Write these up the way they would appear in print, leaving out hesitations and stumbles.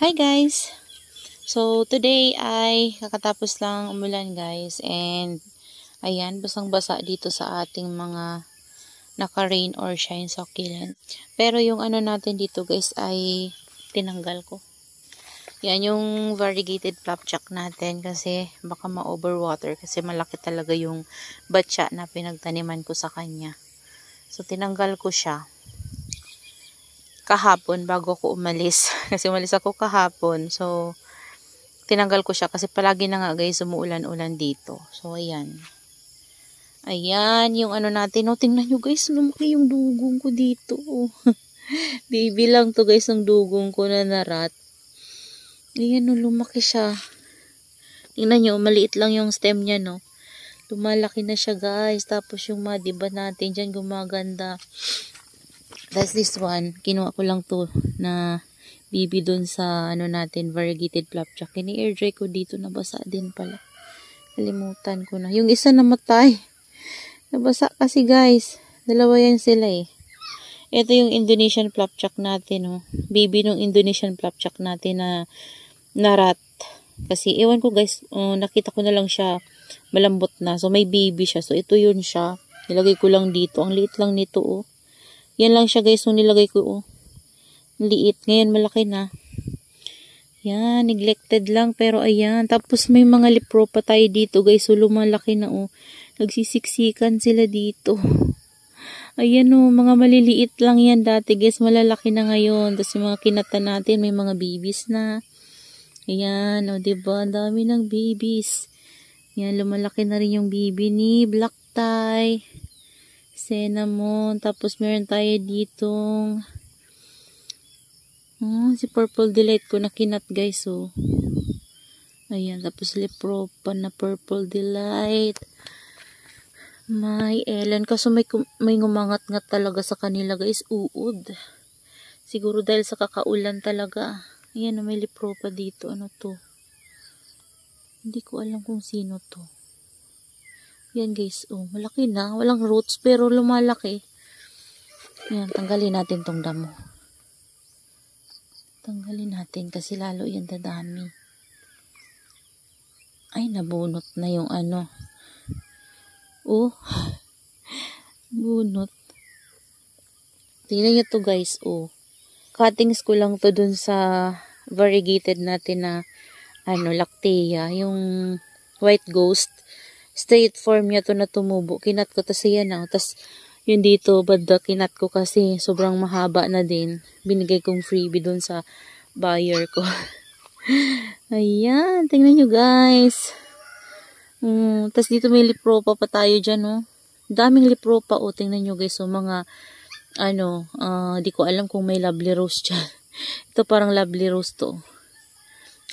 Hi guys! So today ay kakatapos lang umulan guys, and ayan, basang-basa dito sa ating mga naka-rain or shine succulent. Pero yung ano natin dito guys ay tinanggal ko. Yan yung variegated flapjack natin kasi baka ma-overwater kasi malaki talaga yung batya na pinagtaniman ko sa kanya. So tinanggal ko siya kahapon bago ako umalis. Kasi umalis ako kahapon. So tinanggal ko siya kasi palagi na nga guys umuulan-ulan dito. So ayan. Ayan yung ano natin. O, tingnan nyo guys, lumaki yung dugong ko dito. Baby lang to guys ang dugong ko na narat. Ayan o, lumaki siya. Tingnan nyo, maliit lang yung stem niya no. Lumalaki na siya guys. Tapos yung madiba natin dyan gumaganda. That's this one. Kinuha ko lang to na bibi dun sa ano natin, variegated flapjack. Ini-air dry ko dito, nabasa din pala. Kalimutan ko na. Yung isa namatay. Nabasa kasi guys. Dalawa yan sila eh. Ito yung Indonesian flapjack natin. Oh. Bibi ng Indonesian flapjack natin na narat. Kasi ewan ko guys, nakita ko na lang siya malambot na. So may baby siya. So ito yun siya. Nilagay ko lang dito. Ang liit lang nito oh. Yan lang siya guys, nung nilagay ko oh. Liit. Ngayon malaki na. Yan, neglected lang pero ayan. Tapos may mga lipro pa tayo dito guys. So lumalaki na oh. Nagsisiksikan sila dito. Ayan oh, mga maliliit lang yan dati guys. Malalaki na ngayon. Tapos yung mga kinata natin, may mga babies na. Ayan oh, diba? Ang dami ng babies. Yan, lumalaki na rin yung baby ni Black Tie. Cinnamon. Tapos meron tayo ditong si Purple Delight ko na kinat guys oh. Ayan. Tapos Lipropa na Purple Delight. May Ellen. Kaso may ngumangat-ngat talaga sa kanila guys. Uod. Siguro dahil sa kakaulan talaga. Ayan may Lipropa dito. Ano to? Hindi ko alam kung sino to. Yan guys, oh, malaki na. Walang roots pero lumalaki. Yan, tanggalin natin tong damo. Tanggalin natin kasi lalo yan dadami. Ay, nabunot na yung ano. Oh, bunot. Tingnan nyo to guys, oh. Cuttings ko lang to dun sa variegated natin na ano, Lactea. Yung white ghost. Straight form niya to na tumubo. Kinat ko tas yan na. Tas yun dito, banda kinat ko kasi sobrang mahaba na din. Binigay kong freebie dun sa buyer ko. Ayan, tingnan nyo guys. Tas dito may lipropa pa tayo dyan, oh. Daming lipropa, oh. Tingnan nyo guys, oh. Mga, ano, di ko alam kung may lovely rose dyan. Ito parang lovely rose to.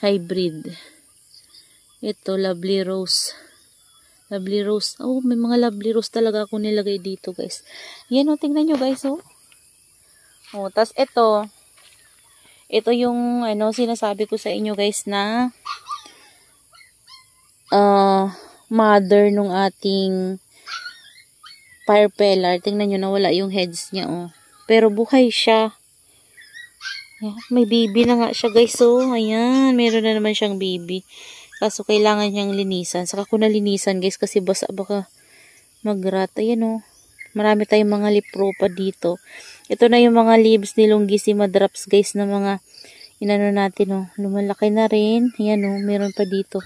Hybrid. Ito, lovely rose. Lovely rose. Oh, may mga lovely rose talaga ako nilagay dito, guys. Yan, oh, tingnan nyo, guys, oh. Oh, tas ito. Ito yung, ano, sinasabi ko sa inyo, guys, na mother nung ating fire pillar. Tingnan nyo, nawala yung heads niya, oh. Pero buhay siya. Yan, may baby na nga siya, guys, oh. Ayan, meron na naman siyang baby. Kaso kailangan niyang linisan. Saka ko na linisan guys kasi basa baka magrat. Ayan o. Marami tayong mga lipropa dito. Ito na yung mga leaves ni Longissima drops guys na mga inano natin o. Lumalaki na rin. Ayan o. Meron pa dito.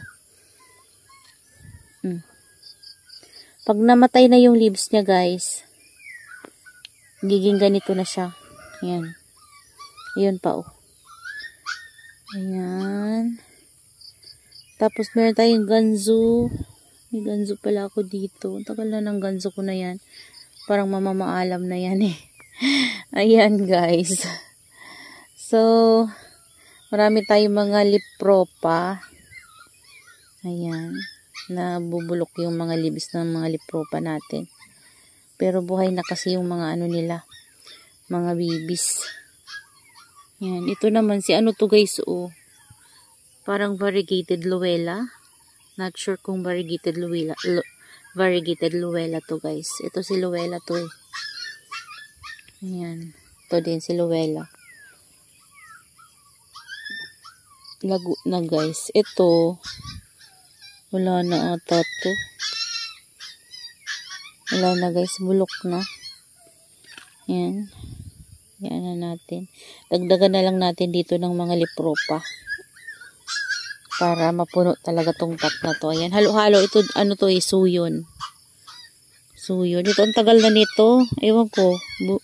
Pag namatay na yung leaves niya guys, giging ganito na siya. Ayan. Ayan pa o. Ayan. Tapos meron tayong ganzo. May ganzo pala ako dito. Tagal na ng ganzo ko na yan. Parang mamamaalam na yan eh. Ayan guys. So, marami tayong mga lipropa. Ayan. Nabubulok yung mga leaves ng mga lipropa natin. Pero buhay na kasi yung mga ano nila. Mga babies. Ayan. Ito naman si ano to guys oh. Parang variegated Luella. Not sure kung variegated Luella. Variegated Luella to guys. Ito si Luella to eh. Ayan. Ito din si Luella. lago na guys. Ito, wala na ata to. Wala na guys, bulok na. Yan. Yan na natin. Dagdagan na lang natin dito ng mga lipropa. Para mapuno talaga tong pot na to. Ayan, halo-halo. Ito, ano to suyon. Suyon. Ito, ang tagal na nito. Ewan ko.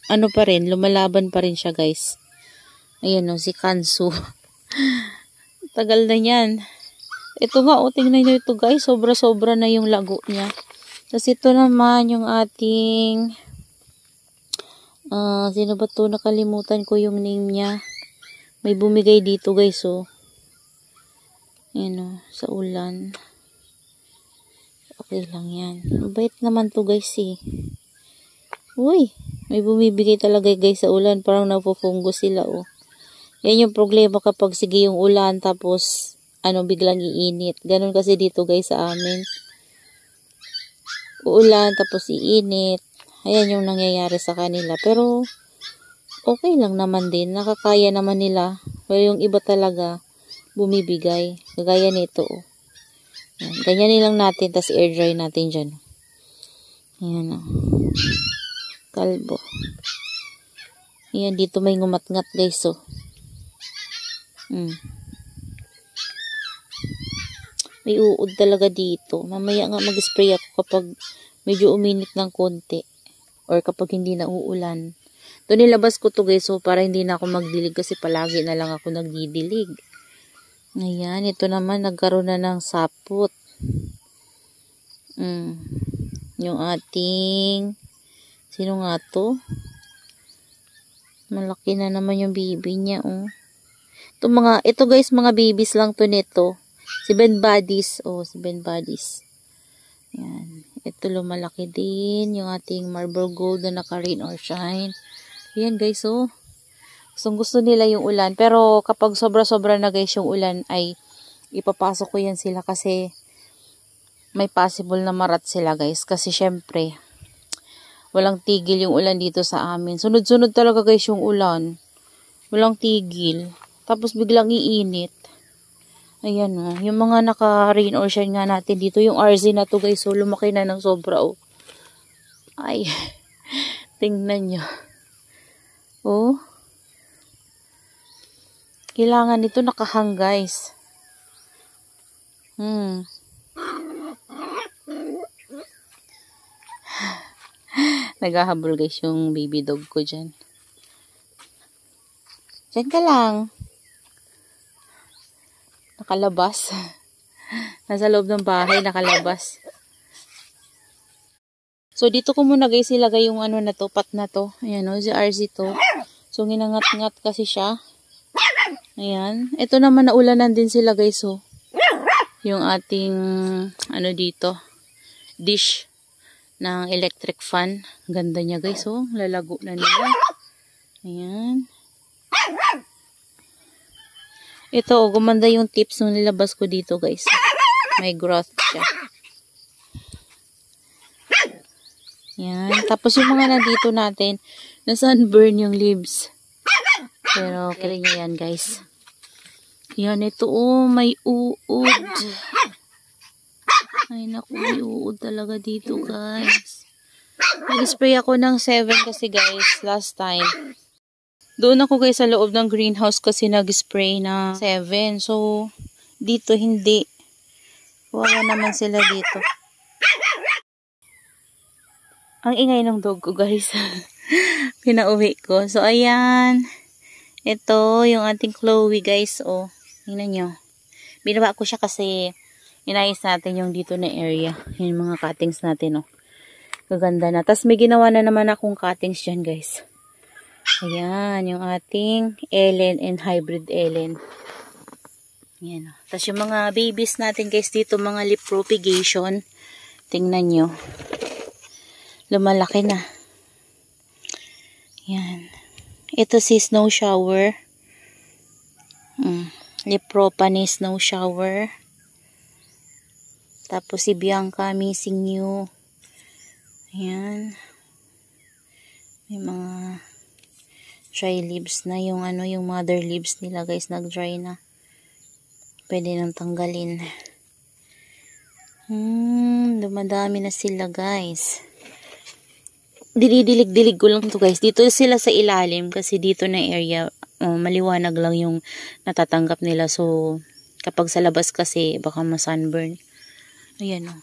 Ano pa rin, lumalaban pa rin siya guys. Ayan o, si Kansu. Tagal na yan. Ito nga, tingnan nyo ito guys. Sobra-sobra na yung lago niya. Tapos ito naman yung ating sino ba to? Nakalimutan ko yung name niya. May bumigay dito guys oh. Ayan oh, sa ulan. Okay lang yan. Mabait naman to guys eh. Uy, may bumibigay talaga guys sa ulan. Parang napufungo sila oh. Yan yung problema kapag sige yung ulan tapos biglang iinit. Ganun kasi dito guys sa amin. Uulan tapos iinit. Ayan yung nangyayari sa kanila. Pero okay lang naman din. Nakakaya naman nila. Pero yung iba talaga bumibigay. Kagaya nito oh. Ganyan nilang natin. Tapos air dry natin dyan. Ayan oh. Kalbo. Ayan dito may ngumat-ngat guys oh. May uod talaga dito. Mamaya nga mag-spray ako kapag medyo uminit ng konti. Or kapag hindi na uulan. Ito nilabas ko to guys. So para hindi na ako magdilig. Kasi palagi na lang ako nagdidilig. Ayan. Ito naman nagkaroon na ng sapot. Yung ating sino nga to? Malaki na naman yung baby niya oh. Ito guys mga babies lang to nito. Si Ben Buddies. Oh, si Ben Buddies. Yan. Ito lumalaki din. Yung ating marble gold na naka-rain or shine. Yan guys, oh. Gusto nila yung ulan. Pero kapag sobra-sobra na guys yung ulan, ay ipapasok ko yan sila kasi may possible na marat sila guys. Kasi syempre, walang tigil yung ulan dito sa amin. Sunod-sunod talaga guys yung ulan. Walang tigil. Tapos biglang iinit. Ayan o. Yung mga naka-rain or shine nga natin dito. Yung RZ na to guys. So lumaki na ng sobra o. Ay. Tingnan nyo. Oh. Kailangan nito nakahang guys. Naghahabol guys yung baby dog ko dyan. Diyan ka lang. Nakalabas. Nasa loob ng bahay, nakalabas. So, dito ko muna guys ilagay yung na to, pot na to. Ayan o, si RZ to. So, ginangat-ngat kasi siya. Ayan. Ito naman naulanan din sila guys o. Yung ating, dito, dish ng electric fan. Ganda niya guys o. Lalago na nila. Ayan. Ito, gumanda yung tips nung nilabas ko dito, guys. May growth siya. Yan. Tapos yung mga nandito natin, na-sunburn yung leaves. Pero, okay niya yan, guys. Yan, ito, oh, may uod. Ay, naku, may uod talaga dito, guys. Nag-spray ako ng 7 kasi, guys, last time. Doon ako guys sa loob ng greenhouse kasi nag-spray na 7. So, dito hindi. Wawa naman sila dito. Ang ingay ng dog ko guys. Pinauwi ko. So, ayan. Ito, yung ating Chloe guys. Oh, tingnan nyo. Binaba ko siya kasi inayos natin yung dito na area. Yung mga cuttings natin. Oh. Gaganda na. Tapos may ginawa na naman akong cuttings dyan guys. Ayan, yung ating Ellen and hybrid Ellen. Ayan. Tapos yung mga babies natin guys dito, mga lip propagation. Tingnan nyo. Lumalaki na. Ayan. Ito si Snow Shower. Lip propa ni Snow Shower. Tapos si Bianca, Missing You. Ayan. May mga dry leaves na yung yung mother leaves nila guys, nag-dry na. Pwede nang tanggalin. Dumadami na sila guys. Dinidilig-dilig ko lang to guys. Dito sila sa ilalim kasi dito na area maliwanag lang yung natatanggap nila. So kapag sa labas kasi baka ma-sunburn. Ayan o.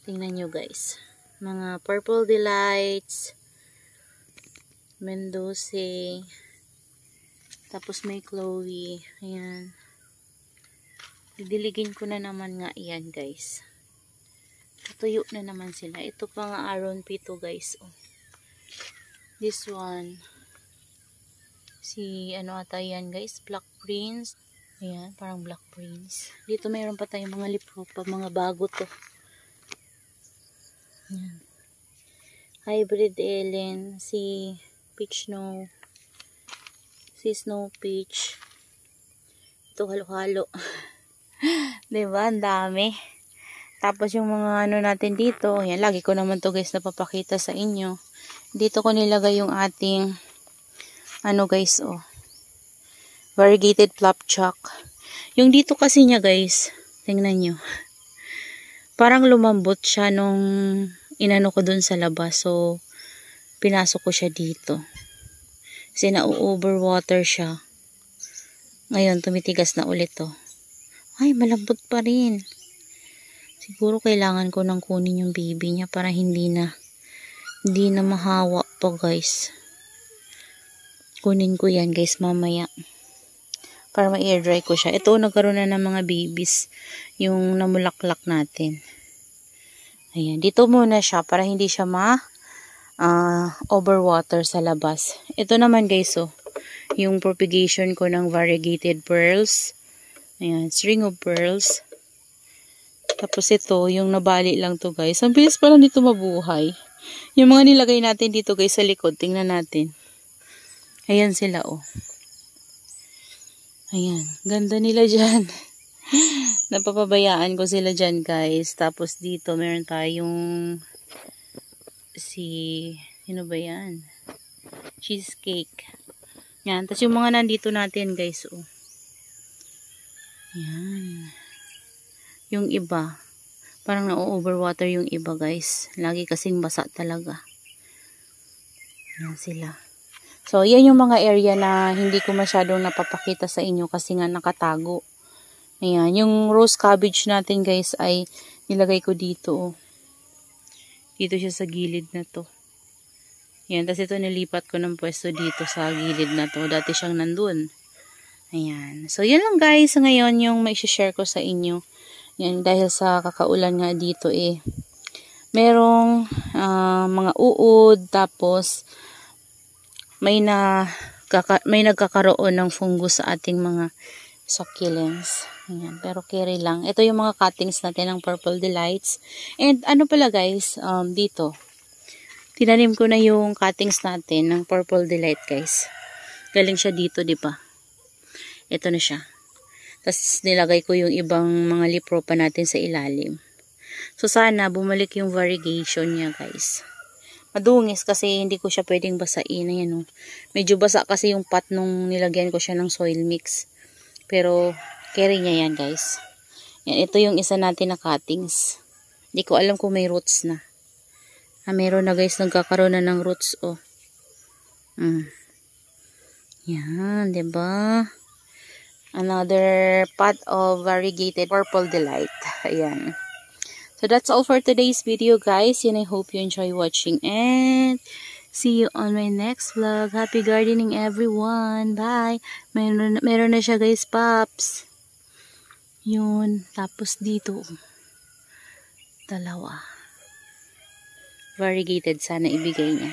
Tingnan nyo guys. Mga Purple Delights. Mendoza. Tapos may Chloe. Ayan. Didiligin ko na naman nga yan guys. Tutuyo na naman sila. Ito pa nga Aron P2 guys. Oh. This one. Si ano ata yan guys. Black Prince. Ayan. Parang Black Prince. Dito mayroon pa tayong mga lipro pa. Mga bago to. Ayan. Hybrid Ellen. Si Peach Snow. Si Snow Peach. Ito halo-halo. Diba? Ang dami. Tapos yung mga ano natin dito. Yan. Lagi ko naman to guys napapakita sa inyo. Dito ko nilagay yung ating ano guys oh. Variegated Flapjack. Yung dito kasi niya guys. Tingnan nyo. Parang lumambot siya nung inano ko dun sa labas. So pinasok ko siya dito. Kasi na-overwater siya. Ngayon, tumitigas na ulit to. Ay, malambot pa rin. Siguro kailangan ko nang kunin yung baby niya para hindi na mahawa pa guys. Kunin ko yan guys mamaya. Para ma-air dry ko siya. Ito, nagkaroon na ng mga babies. Yung namulaklak natin. Ayan, dito muna siya para hindi siya overwater sa labas. Ito naman guys oh, yung propagation ko ng variegated pearls. Ayan, string of pearls. Tapos ito, yung nabali lang to guys. Ang bilis pala dito mabuhay. Yung mga nilagay natin dito guys sa likod, tingnan natin. Ayan sila oh. Ayan, ganda nila dyan. Napapabayaan ko sila dyan guys. Tapos dito meron tayong ano ba yan? Cheesecake. Yan. Tapos yung mga nandito natin guys. Oh. Yan. Yung iba. Parang na-overwater yung iba guys. Lagi kasing basa talaga. Yan sila. So yan yung mga area na hindi ko masyadong napapakita sa inyo kasi nga nakatago. Ayan. Yung rose cabbage natin guys ay nilagay ko dito. Oh. Dito siya sa gilid na to. Yan. Tapos ito nilipat ko ng pwesto dito sa gilid na to. Dati siyang nandun. Ayan. So, yan lang guys. Ngayon yung mai-share ko sa inyo. Yan. Dahil sa kakaulan nga dito eh. Merong mga uod. Tapos, may nagkakaroon ng fungus sa ating mga succulents. Ayan, pero carry lang. Ito yung mga cuttings natin ng Purple Delights. And ano pala guys, dito. Tinanim ko na yung cuttings natin ng Purple Delight guys. Galing siya dito, di ba? Ito na siya. Tapos nilagay ko yung ibang mga lipro pa natin sa ilalim. So sana bumalik yung variegation niya guys. Madungis kasi hindi ko siya pwedeng basain. Ayan, oh. Medyo basa kasi yung pot nung nilagyan ko siya ng soil mix. Pero carry niya yan guys. Yan, ito yung isa natin na cuttings. Hindi ko alam kung may roots na. Meron na guys, nagkakaroon na ng roots oh. Yan, diba? Another pot of variegated Purple Delight. Ayan. So that's all for today's video guys. And I hope you enjoy watching and see you on my next vlog. Happy gardening everyone. Bye. Meron na siya guys, Pops. Yun. Tapos dito. Dalawa. Variegated sana ibigay niya.